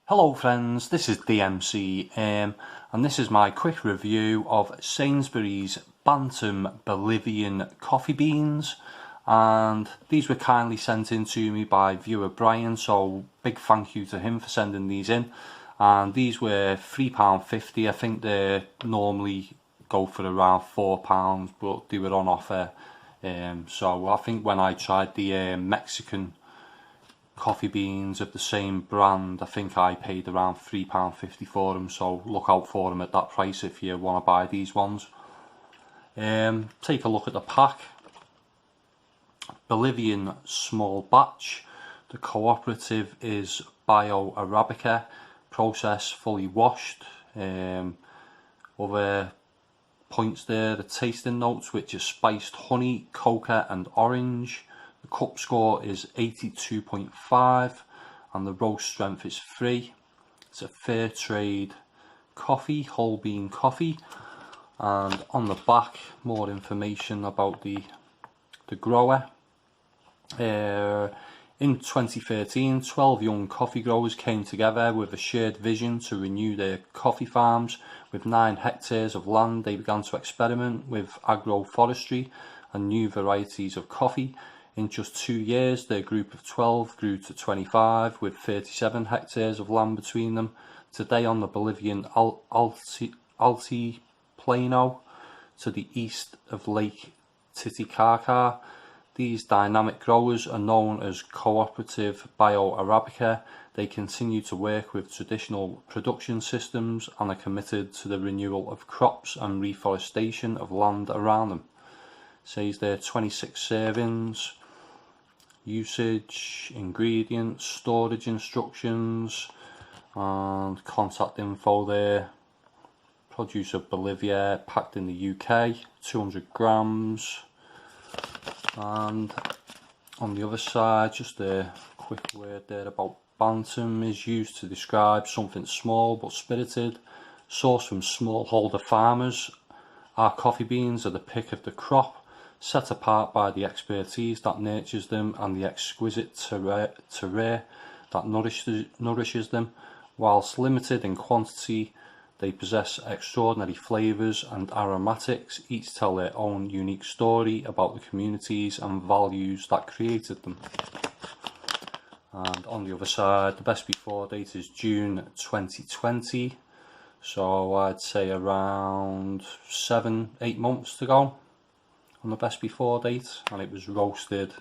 Hello friends, this is DMC and this is my quick review of Sainsbury's Bantam Bolivian coffee beans, and these were kindly sent in to me by viewer Brian, so big thank you to him for sending these in. And these were £3.50. I think they normally go for around £4, but they were on offer, so I think when I tried the Mexican coffee beans of the same brand, I think I paid around £3.50 for them, so look out for them at that price if you want to buy these ones. Take a look at the pack. Bolivian small batch. The cooperative is Bio Arabica, processed, fully washed. Other points there, the tasting notes, which is spiced honey, coca and orange. The cup score is 82.5 and the roast strength is 3. It's a fair trade coffee, whole bean coffee. And on the back, more information about the grower. In 2013, 12 young coffee growers came together with a shared vision to renew their coffee farms. With 9 hectares of land, they began to experiment with agroforestry and new varieties of coffee. In just 2 years, their group of 12 grew to 25, with 37 hectares of land between them. Today, on the Bolivian Altiplano, to the east of Lake Titicaca, these dynamic growers are known as Cooperative Bio Arabica. They continue to work with traditional production systems and are committed to the renewal of crops and reforestation of land around them. Says there 26 servings. Usage, ingredients, storage instructions, and contact info there. Produce of Bolivia, packed in the UK, 200 grams. And on the other side, just a quick word there about Bantam is used to describe something small but spirited, sourced from smallholder farmers. Our coffee beans are the pick of the crop, set apart by the expertise that nurtures them and the exquisite terroir that nourishes them. Whilst limited in quantity, they possess extraordinary flavours and aromatics. Each tell their own unique story about the communities and values that created them. And on the other side, the best before date is June 2020, so I'd say around 7-8 months to go on the best before date, and it was roasted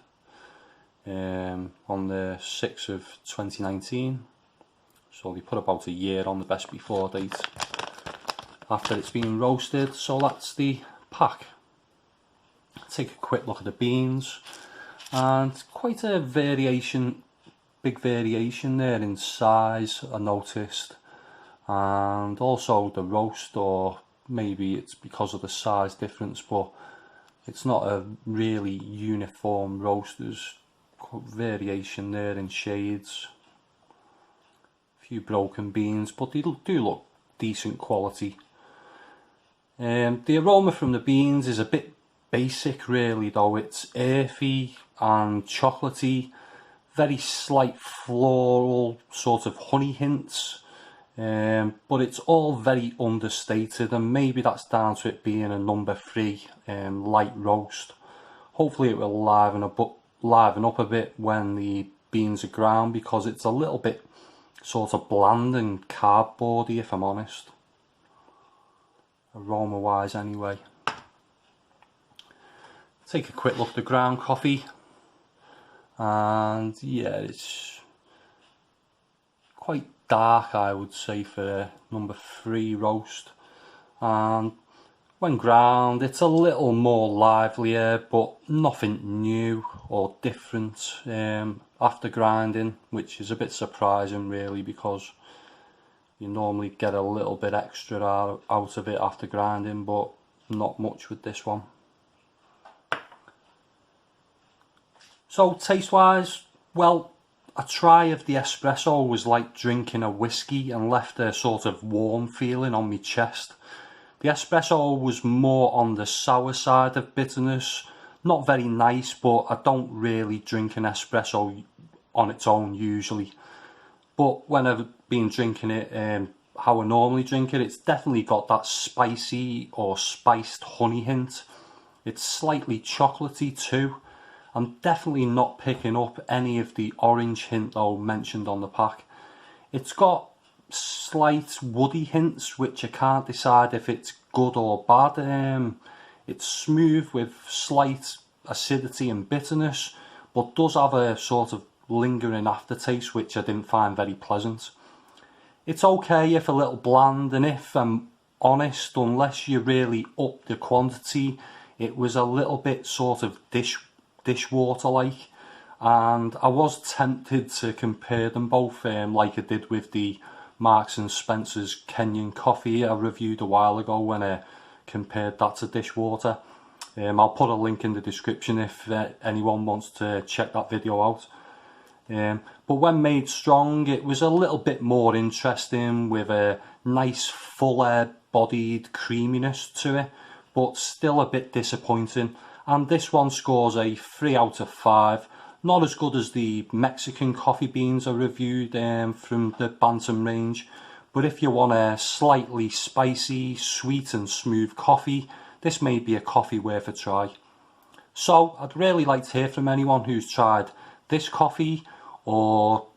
on the 6th of 2019, so they put about a year on the best before date after it's been roasted. So that's the pack. Take a quick look at the beans, and quite a big variation there in size I noticed, and also the roast, or maybe it's because of the size difference, but it's not a really uniform roast. There's variation there in shades. A few broken beans, but they do look decent quality. The aroma from the beans is a bit basic really though. It's earthy and chocolatey, very slight floral, sort of honey hints. But it's all very understated, and maybe that's down to it being a number 3 light roast. Hopefully it will liven up a bit when the beans are ground, because it's a little bit sort of bland and cardboardy, if I'm honest, aroma wise anyway. Take a quick look at the ground coffee, and yeah, it's quite dark, I would say, for number 3 roast, and when ground it's a little more livelier, but nothing new or different after grinding, which is a bit surprising really, because you normally get a little bit extra out of it after grinding, but not much with this one. So taste wise, well, a try of the espresso was like drinking a whiskey and left a sort of warm feeling on my chest. The espresso was more on the sour side of bitterness. Not very nice, but I don't really drink an espresso on its own usually. But when I've been drinking it how I normally drink it, it's definitely got that spicy or spiced honey hint. It's slightly chocolatey too. I'm definitely not picking up any of the orange hint though mentioned on the pack. It's got slight woody hints which I can't decide if it's good or bad. It's smooth with slight acidity and bitterness, but does have a sort of lingering aftertaste which I didn't find very pleasant. It's okay if a little bland, and if I'm honest, unless you really up the quantity, it was a little bit sort of dishwater like, and I was tempted to compare them both like I did with the Marks and Spencer's Kenyan coffee I reviewed a while ago when I compared that to dishwater. I'll put a link in the description if anyone wants to check that video out. But when made strong, it was a little bit more interesting with a nice fuller bodied creaminess to it, but still a bit disappointing. And this one scores a 3 out of 5. Not as good as the Mexican coffee beans I reviewed from the Bantam range, but if you want a slightly spicy, sweet and smooth coffee, this may be a coffee worth a try. So I'd really like to hear from anyone who's tried this coffee or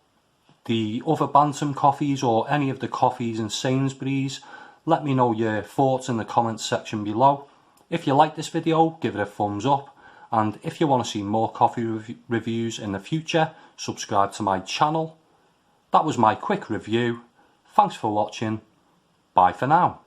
the other Bantam coffees or any of the coffees in Sainsbury's. Let me know your thoughts in the comments section below. If you like this video, give it a thumbs up, and if you want to see more coffee reviews in the future, subscribe to my channel. That was my quick review. Thanks for watching. Bye for now.